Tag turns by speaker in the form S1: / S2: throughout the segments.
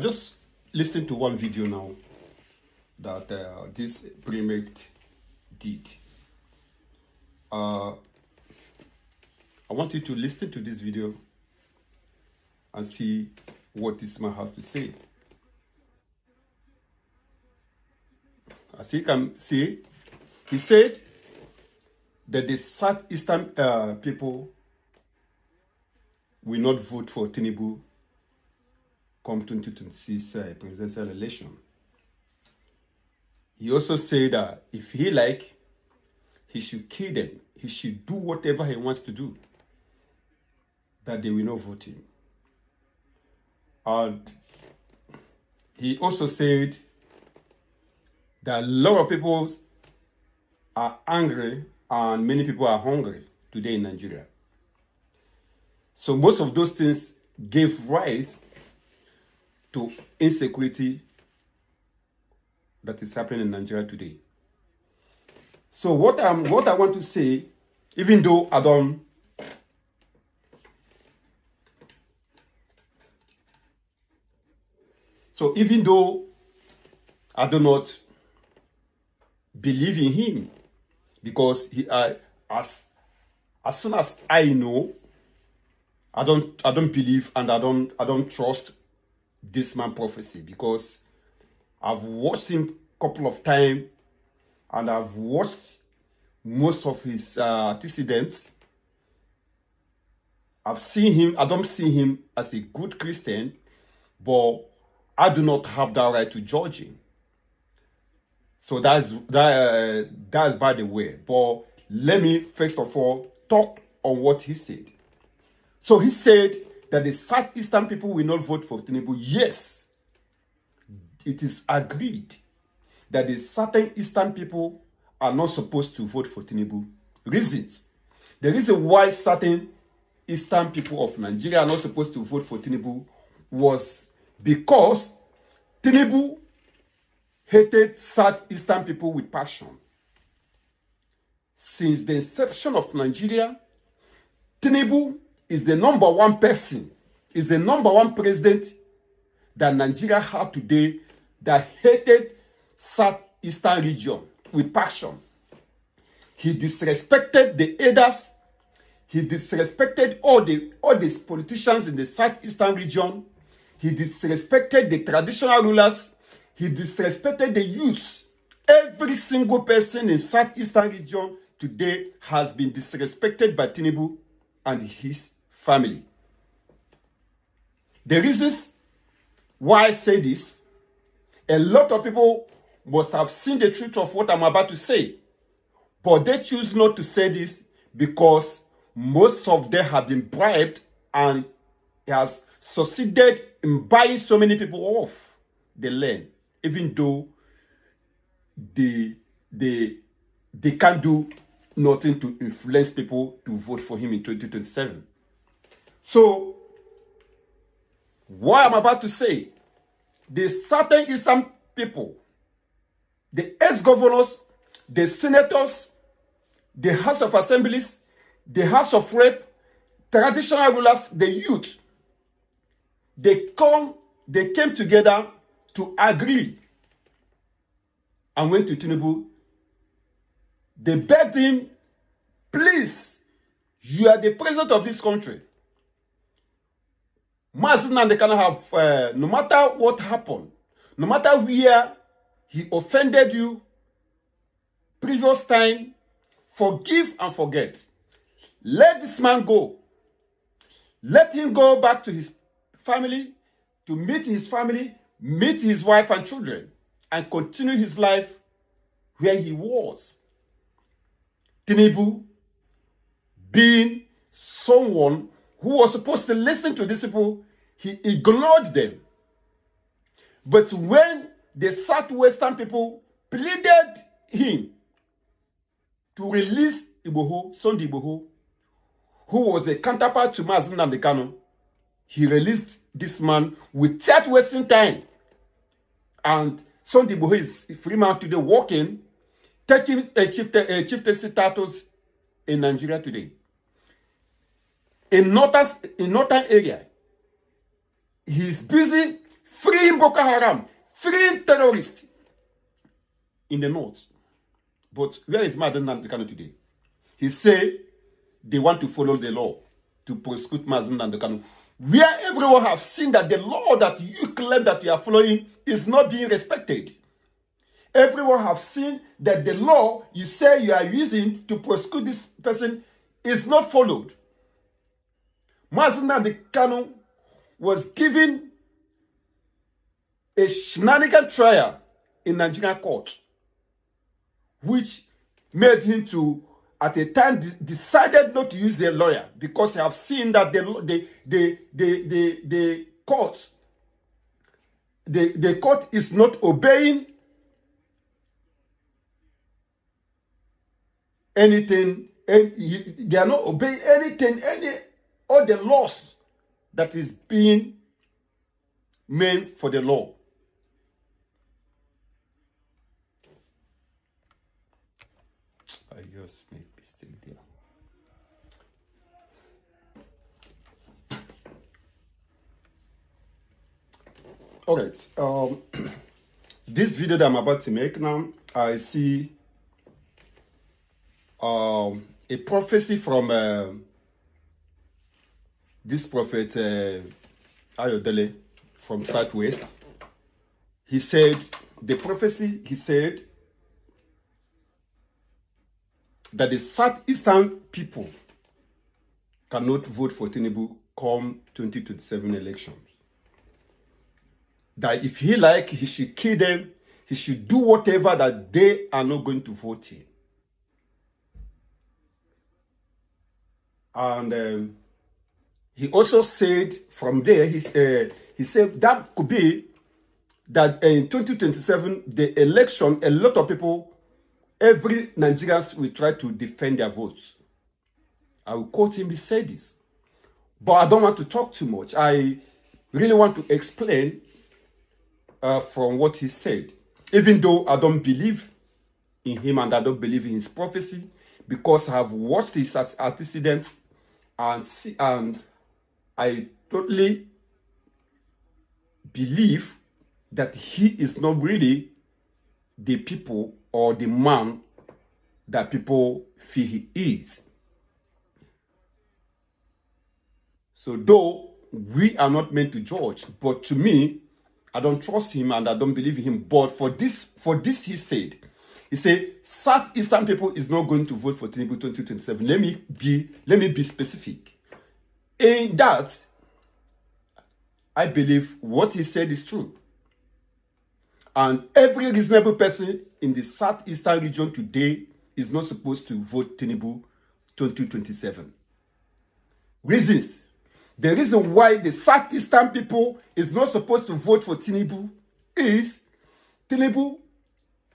S1: I just listened to one video now that this primate did. I want you to listen to this video and see what this man has to say. As you can see, he said that the Southeastern people will not vote for Tinubu come 2026 presidential election. He also said that if he like, he should kill them. He should do whatever he wants to do, that they will not vote him. And he also said that a lot of people are angry and many people are hungry today in Nigeria. So most of those things gave rise to insecurity that is happening in Nigeria today. So what I want to say, even though I don't not believe in him, because as soon as I know, I don't believe and I don't trust this man prophecy, because I've watched him a couple of times and I've watched most of his antecedents. I don't see him as a good Christian, but I do not have that right to judge him. So that's by the way. But let me first of all talk on what he said. So he said that the Southeastern people will not vote for Tinubu. Yes, it is agreed that the certain Eastern people are not supposed to vote for Tinubu. Reasons. The reason why certain Eastern people of Nigeria are not supposed to vote for Tinubu was because Tinubu hated Southeastern people with passion. Since the inception of Nigeria, Tinubu is the number one person, is the number one president that Nigeria had today that hated Southeastern region with passion. He disrespected the elders. He disrespected all the politicians in the Southeastern region. He disrespected the traditional rulers. He disrespected the youths. Every single person in Southeastern region today has been disrespected by Tinubu and his family. The reasons why I say this, a lot of people must have seen the truth of what I'm about to say, but they choose not to say this because most of them have been bribed and he has succeeded in buying so many people off the land, even though they can't do nothing to influence people to vote for him in 2027. So, what I'm about to say, the certain Eastern people, the ex-governors, the senators, the House of Assemblies, the House of Rep, traditional rulers, the youth, they came together to agree and went to Tinubu. They begged him, please, you are the president of this country. Mazi Nnamdi Kanu have, no matter what happened, no matter where he offended you previous time, forgive and forget. Let this man go. Let him go back to his family, to meet his family, meet his wife and children, and continue his life where he was. Tinubu, being someone who was supposed to listen to these people, he ignored them. But when the Southwestern people pleaded him to release Igboho, Sunday Igboho, who was a counterpart to Mazi Nnamdi Kanu, he released this man without wasting time. And Sunday Igboho is a free man today, working, taking a chieftaincy status in Nigeria today. In northern area, he's busy freeing Boko Haram, freeing terrorists in the north. But where is Mazen Nnamdi Kanu today? He say they want to follow the law to prosecute Mazen Nnamdi Kanu, where everyone have seen that the law that you claim that you are following is not being respected. Everyone have seen that the law you say you are using to prosecute this person is not followed. Mazen Nnamdi Kanu was given a shenanigan trial in Nigerian court, which made him to, at a time, decided not to use a lawyer because he have seen that the court is not obeying anything, and they are not obeying anything, all the laws that is being meant for the law. I just made mistake there. All right. This video that I'm about to make now, I see a prophecy from this prophet Ayodele from Southwest. He said, the prophecy, he said that the Southeastern people cannot vote for Tinubu come 2027 elections. That if he like, he should kill them, he should do whatever that they are not going to vote in. And he also said from there, he said that could be that in 2027, the election, a lot of people, every Nigerians will try to defend their votes. I will quote him, he said this. But I don't want to talk too much. I really want to explain from what he said. Even though I don't believe in him and I don't believe in his prophecy, because I have watched his antecedents and I totally believe that he is not really the people or the man that people feel he is. So though we are not meant to judge, but to me, I don't trust him and I don't believe in him. But for this he said, Southeastern people is not going to vote for Tinubu 2027. Let me be specific. In that, I believe what he said is true. And every reasonable person in the Southeastern region today is not supposed to vote Tinubu 2027. Reasons. The reason why the Southeastern people is not supposed to vote for Tinubu is Tinubu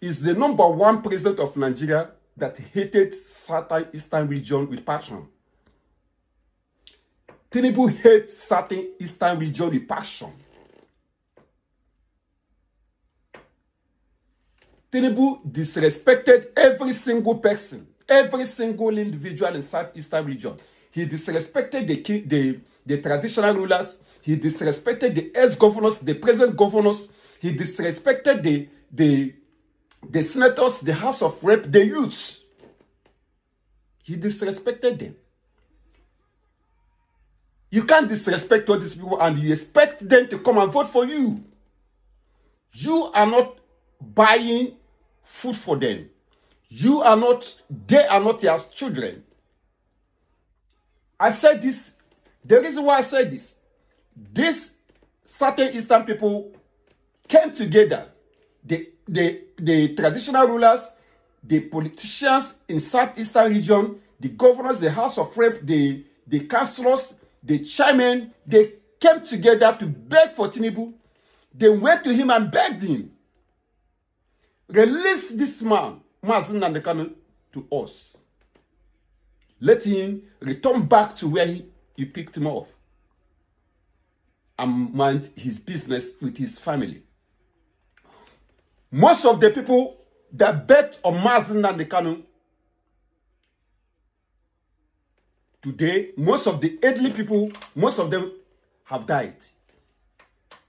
S1: is the #1 president of Nigeria that hated Southeastern region with passion. Tinubu hates Southeastern region with passion. Tinubu disrespected every single person, every single individual in Southeastern region. He disrespected the traditional rulers. He disrespected the ex-governors, the present governors. He disrespected the senators, the House of Rep, the youths. He disrespected them. You can't disrespect all these people and you expect them to come and vote for you. You are not buying food for them. They are not your children. I said this, the reason why I said this, these certain Eastern people came together, the traditional rulers, the politicians in Southeastern region, the governors, the House of Rep, the councillors, the chairmen, they came together to beg for Tinubu. They went to him and begged him, release this man, Mazen Nnamdi Kanu, to us. Let him return back to where you picked him off and mind his business with his family. Most of the people that bet on Mazen Nnamdi Kanu today, most of the elderly people, most of them have died.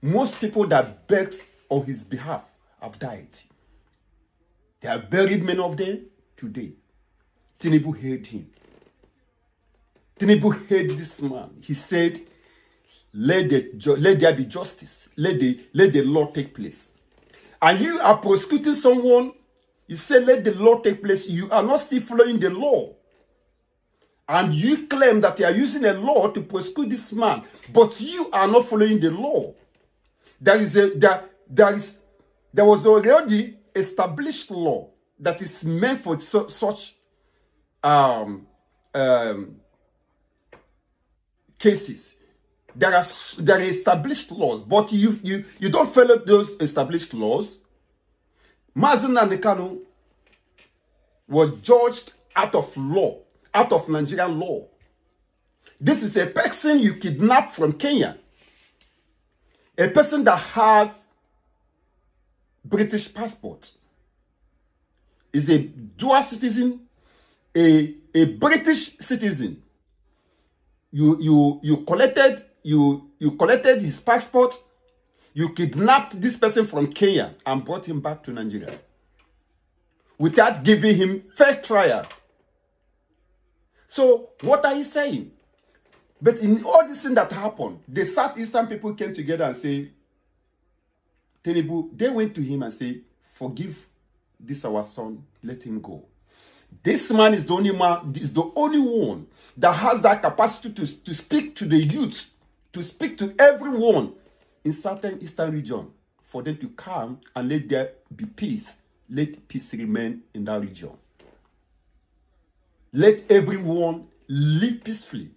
S1: Most people that begged on his behalf have died. They have buried many of them today. Tinubu hated him. Tinubu hated this man. He said, let there be justice. Let the law take place. And you are prosecuting someone, you say, let the law take place. You are not still following the law. And you claim that you are using a law to prosecute this man, but you are not following the law. There was already established law that is meant for such cases. There are established laws, but you don't follow those established laws. Mazi Nnamdi Kanu was judged out of law, out of Nigerian law. This is a person you kidnapped from Kenya. A person that has British passport. Is a dual citizen, a British citizen. You collected his passport. You kidnapped this person from Kenya and brought him back to Nigeria without giving him fair trial. So what are you saying? But in all this thing that happened, the Southeastern people came together and say, Tinubu, they went to him and say, forgive this our son, let him go. This man is the only one that has that capacity to speak to the youth, to speak to everyone in Southern Eastern region, for them to come and let there be peace. Let peace remain in that region. Let everyone live peacefully.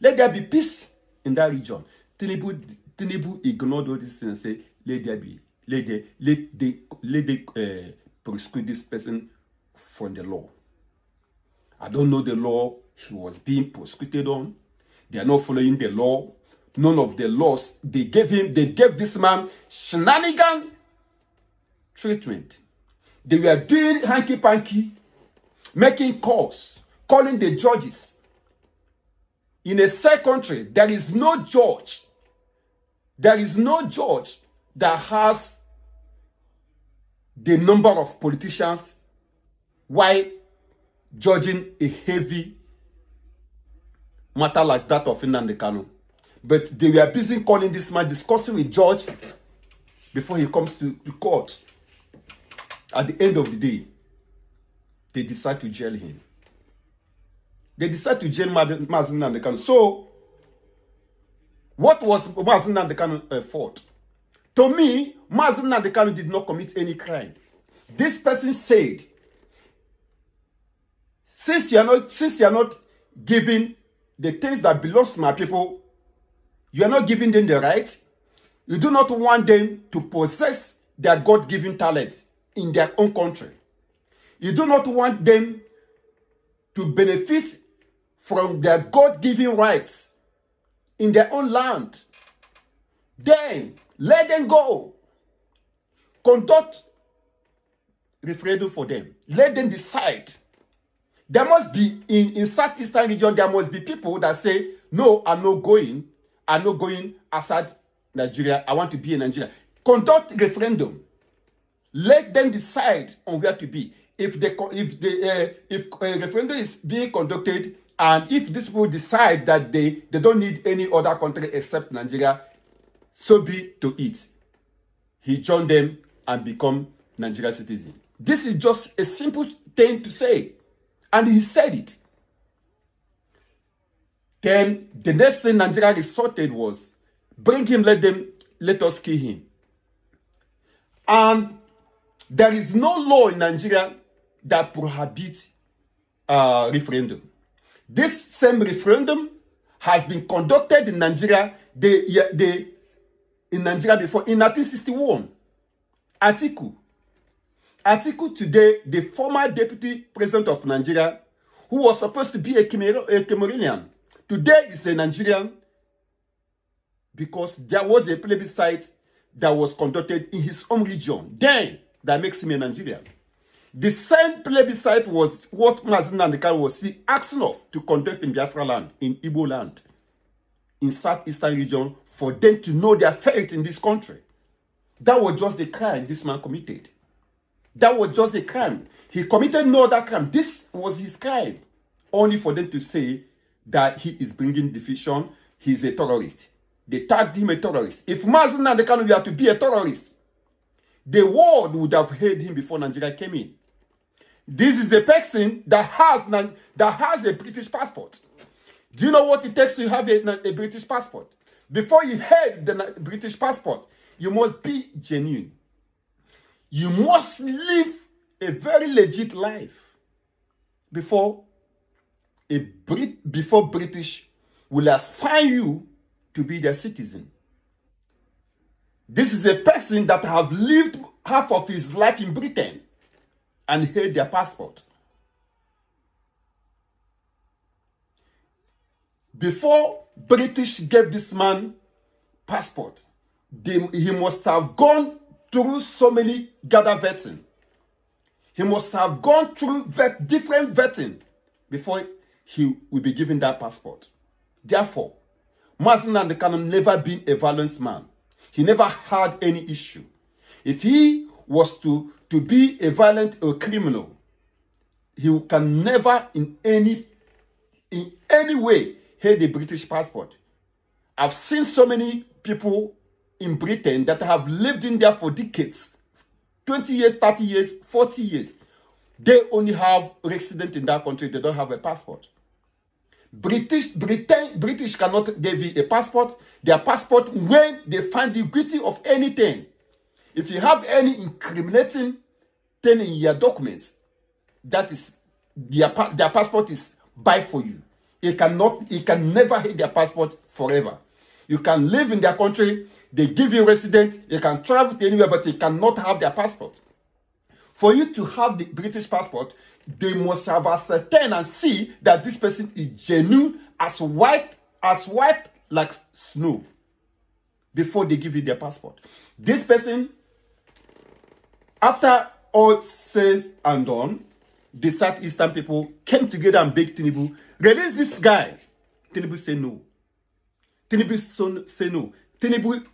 S1: Let there be peace in that region. Tinubu ignored all these things and said, let there be, let they prosecute this person from the law. I don't know the law he was being prosecuted on. They are not following the law. None of the laws they gave this man shenanigan treatment. They were doing hanky-panky, making calls, calling the judges. In a safe country, there is no judge. There is no judge that has the number of politicians while judging a heavy matter like that of Nnamdi Kanu. But they were busy calling this man, discussing with judge before he comes to court. At the end of the day, they decide to jail him. They decide to jail Mazi Nnamdi Kanu. So, what was Mazi Nnamdi Kanu fault? To me, Mazi Nnamdi Kanu did not commit any crime. This person said, since you are not giving the things that belongs to my people, you are not giving them the right. You do not want them to possess their God-given talent in their own country. You do not want them to benefit from their God-given rights in their own land. Then let them go. Conduct referendum for them. Let them decide. There must be, in Southeastern region, there must be people that say, no, I'm not going outside Nigeria. I want to be in Nigeria. Conduct referendum. Let them decide on where to be. If a referendum is being conducted, and if these people decide that they don't need any other country except Nigeria, so be to it. He joined them and become Nigerian citizen. This is just a simple thing to say. And he said it. Then the next thing Nigeria resorted was, bring him, let us kill him. And there is no law in Nigeria that prohibits referendum. This same referendum has been conducted in Nigeria, in Nigeria before, in 1961. Atiku today, the former deputy president of Nigeria, who was supposed to be a Cameroonian, today is a Nigerian because there was a plebiscite that was conducted in his own region. Then, that makes him a Nigerian. The same plebiscite was what Mazi Nnamdi Kanu was asking of to conduct in Biafra land, in Igbo land. in Southeastern region for them to know their fate in this country. That was just the crime this man committed. That was just the crime. He committed no other crime. This was his crime. Only for them to say that he is bringing division, he's a terrorist. They tagged him a terrorist. If Mazi Nnamdi Kanu were to be a terrorist, the world would have heard him before Nigeria came in. This is a person that has a British passport. Do you know what it takes to have a British passport? Before you have the British passport, you must be genuine. You must live a very legit life before British will assign you to be their citizen. This is a person that have lived half of his life in Britain and held their passport. Before British gave this man passport, he must have gone through so many gather vetting. He must have gone through different vetting before he will be given that passport. Therefore, Mazi Nnamdi Kanu never been a violent man. He never had any issue. If he was to be a violent or criminal, he can never in any way hold a British passport. I've seen so many people in Britain that have lived in there for decades, 20 years, 30 years, 40 years. They only have resident in that country. They don't have a passport. British cannot give you a passport. Their passport, when they find the guilty of anything, if you have any incriminating thing in your documents, that is their passport is buy for you. It can never hit their passport forever. You can live in their country, they give you resident, you can travel to anywhere, but you cannot have their passport. For you to have the British passport, they must have ascertained and see that this person is genuine, as white like snow, before they give you their passport. This person, after all says and done, the Southeastern people came together and begged Tinubu, release this guy. Tinubu said no. Tinubu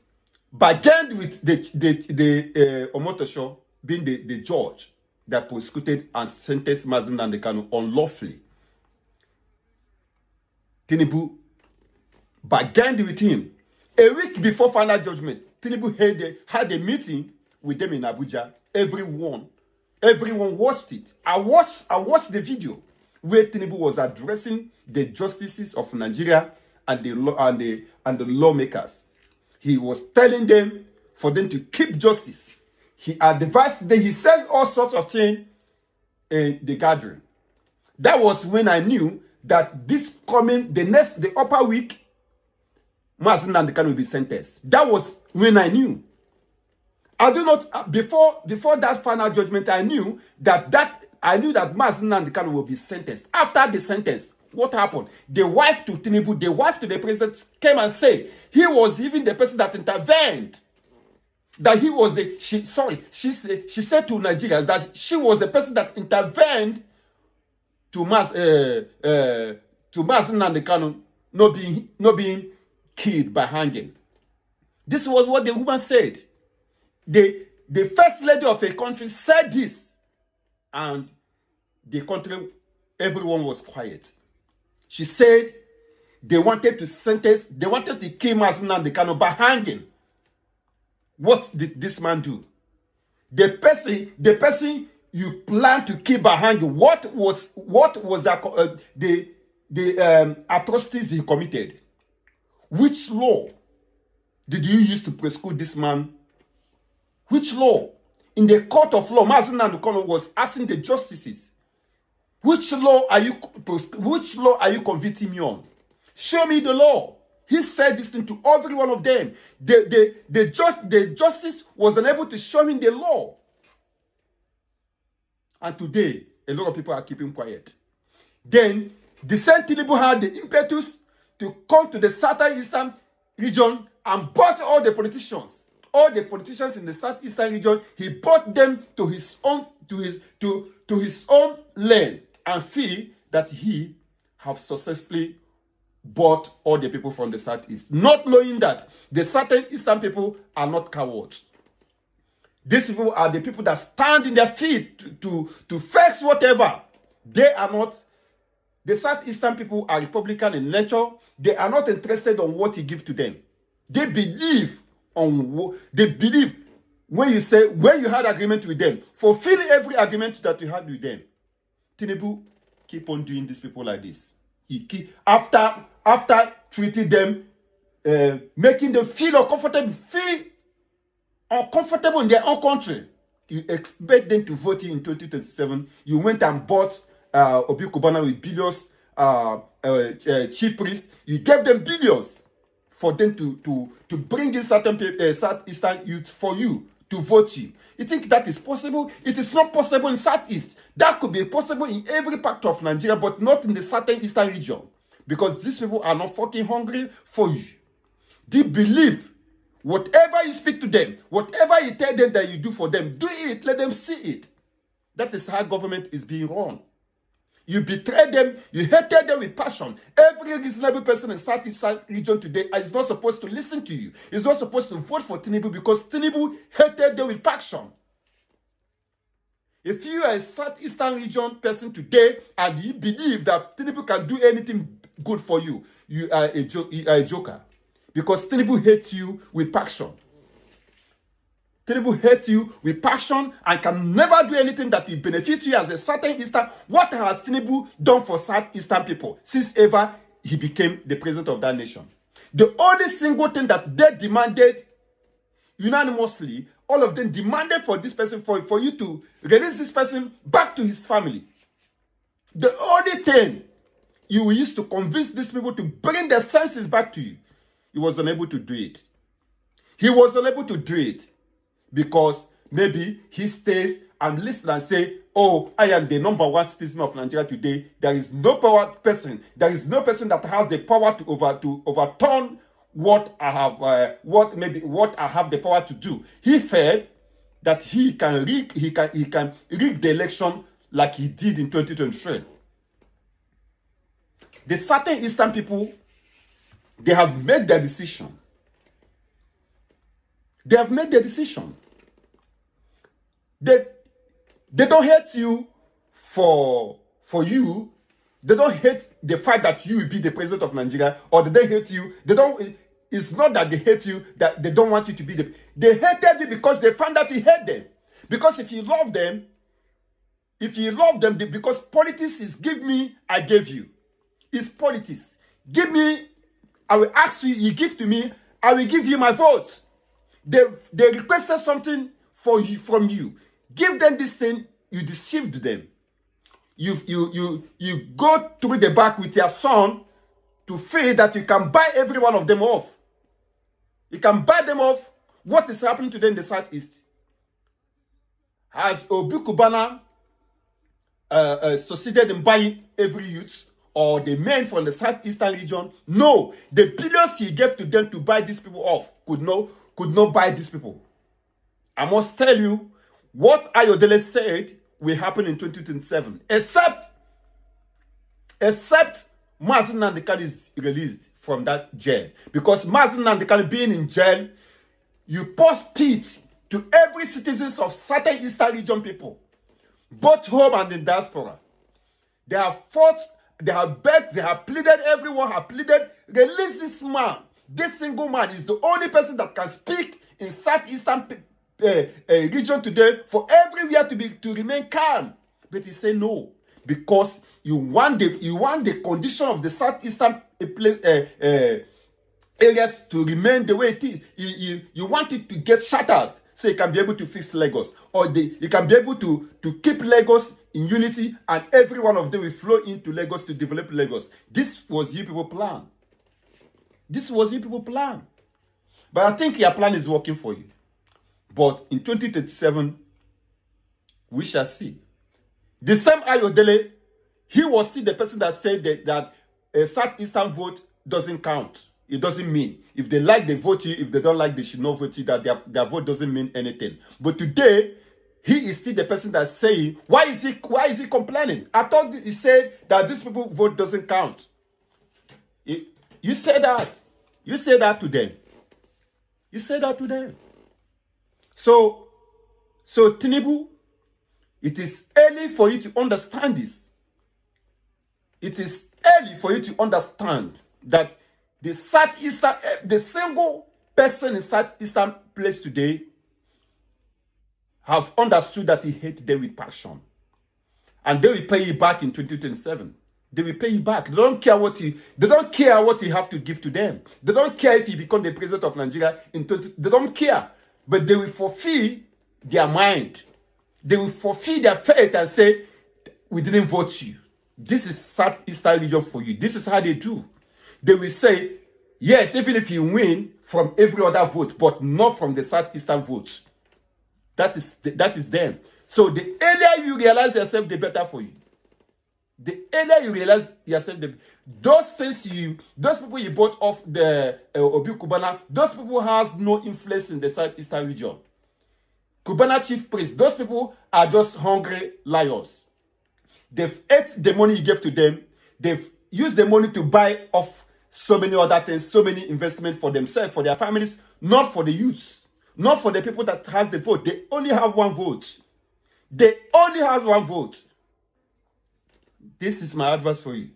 S1: bargained with the Omotosho, being the judge that prosecuted and sentenced Mazi Nnamdi Kanu unlawfully. Tinubu bargained with him. A week before final judgment, Tinubu had a meeting with them in Abuja. Everyone watched it. I watched the video where Tinubu was addressing the justices of Nigeria and the lawmakers. He was telling them for them to keep justice. He advised them. He says all sorts of things in the gathering. That was when I knew that this coming the upper week, Mazi Nnamdi Kanu will be sentenced. That was when I knew. I do not before that final judgment. I knew that Mazi Nnamdi Kanu will be sentenced. After the sentence, what happened? The wife to Tinubu, the wife to the president, came and said he was even the person that intervened. That he was she said to Nigerians that she was the person that intervened to Mazi Nnamdi Kanu not being killed by hanging. This was what the woman said. The first lady of a country said this, and the country, everyone was quiet. She said they wanted to kill Mazi Nnamdi Kanu by hanging. What did this man do? The person you plan to kill by hanging, what was that the atrocities he committed? Which law did you use to prosecute this man? Which law? In the court of law, Mazi Nnamdi Kanu was asking the justices, which law are you convicting me on? Show me the law. He said this thing to every one of them. The justice was unable to show him the law. And today, a lot of people are keeping quiet. Then, the same Tinubu had the impetus to come to the Southeastern region and brought all the politicians in the Southeastern region. He brought them to his own lane and feel that he have successfully bought all the people from the Southeast, not knowing that the Southeastern people are not cowards. These people are the people that stand in their feet to fix whatever. They are not. The Southeastern people are Republican in nature. They are not interested on what you give to them. They believe when you had agreement with them, fulfill every agreement that you had with them. Tinubu keep on doing these people like this. After treating them, making them feel uncomfortable in their own country. You expect them to vote in 2027. You went and bought Obi Kubana with billions, chief priest. You gave them billions for them to bring in certain Southeastern youth for you to vote you. You think that is possible? It is not possible in Southeast. That could be possible in every part of Nigeria, but not in the Southeastern region. Because these people are not fucking hungry for you. They believe whatever you speak to them, whatever you tell them that you do for them, do it, let them see it. That is how government is being run. You betrayed them, you hated them with passion. Every reasonable person in Southeastern region today is not supposed to listen to you. Is not supposed to vote for Tinubu because Tinubu hated them with passion. If you are a Southeastern region person today and you believe that Tinubu can do anything good for you, you are a joker. Because Tinubu hates you with passion. Tinubu hates you with passion and can never do anything that will benefit you as a Southeastern. What has Tinubu done for Southeastern people since ever he became the president of that nation? The only single thing that they demanded unanimously, all of them demanded for this person, for you to release this person back to his family. The only thing you used to convince these people to bring their senses back to you, he was unable to do it. He was unable to do it because maybe he stays and listens and say, oh, I am the number one citizen of Nigeria today. There is no person that has the power to overturn what I have, what I have the power to do. He felt that he can rig the election like he did in 2023. The Southeastern people, they have made their decision. They have made their decision. They don't hate you for you. They don't hate the fact that you will be the president of Nigeria, or they hate you. It's not that they hate you, that they don't want you to be they hated you because they found out you hate them. Because if you love them, because politics is give me, I gave you. It's politics. Give me, I will ask you, you give to me, I will give you my vote. They requested something from you. Give them this thing, you deceived them. You go through the back with your son to feel that you can buy every one of them off. You can buy them off. What is happening today in the Southeast? Has Obi Kubana succeeded in buying every youth or the men from the Southeastern region? No. The billions he gave to them to buy these people off could not buy these people. I must tell you, what Ayodele said will happen in 2027, except Mazi Nnamdi Kanu is released from that jail. Because Mazi Nnamdi Kanu being in jail, you pose pit to every citizens of Southeastern region people, both home and in diaspora. They have fought, they have begged, they have pleaded, everyone have pleaded, release this man. This single man is the only person that can speak in Southeastern region today for everywhere to remain calm. But he said no, because you want the condition of the Southeastern areas to remain the way it is. You want it to get shattered so you can be able to fix Lagos, or you can be able to keep Lagos in unity, and every one of them will flow into Lagos to develop Lagos. This was you people plan. This was you people plan. But I think your plan is working for you. But in 2037, we shall see. The same Ayodele, he was still the person that said that a Southeastern vote doesn't count. It doesn't mean. If they like, they vote you. If they don't like, they should not vote you. That their vote doesn't mean anything. But today, he is still the person that's saying, why is he complaining? I thought he said that these people vote doesn't count. You say that. You say that to them. You say that to them. So Tinubu, it is early for you to understand this. It is early for you to understand that the Southeastern, the single person in Southeastern place today have understood that he hates them with passion. And they will pay you back in 2027. They will pay you back. They don't care what you have to give to them. They don't care if you become the president of Nigeria in 20. They don't care. But they will fulfill their mind. They will fulfill their faith and say, we didn't vote you. This is Southeastern region for you. This is how they do. They will say, yes, even if you win from every other vote, but not from the Southeastern vote. That is them. So the earlier you realize yourself, the better for you. The earlier you realize yourself, those people you bought off the Obi Kubana, those people has no influence in the Southeastern region. Kubana chief priest, those people are just hungry liars. They've ate the money you gave to them. They've used the money to buy off so many other things, so many investments for themselves, for their families, not for the youths, not for the people that has the vote. They only have one vote. They only have one vote. This is my advice for you.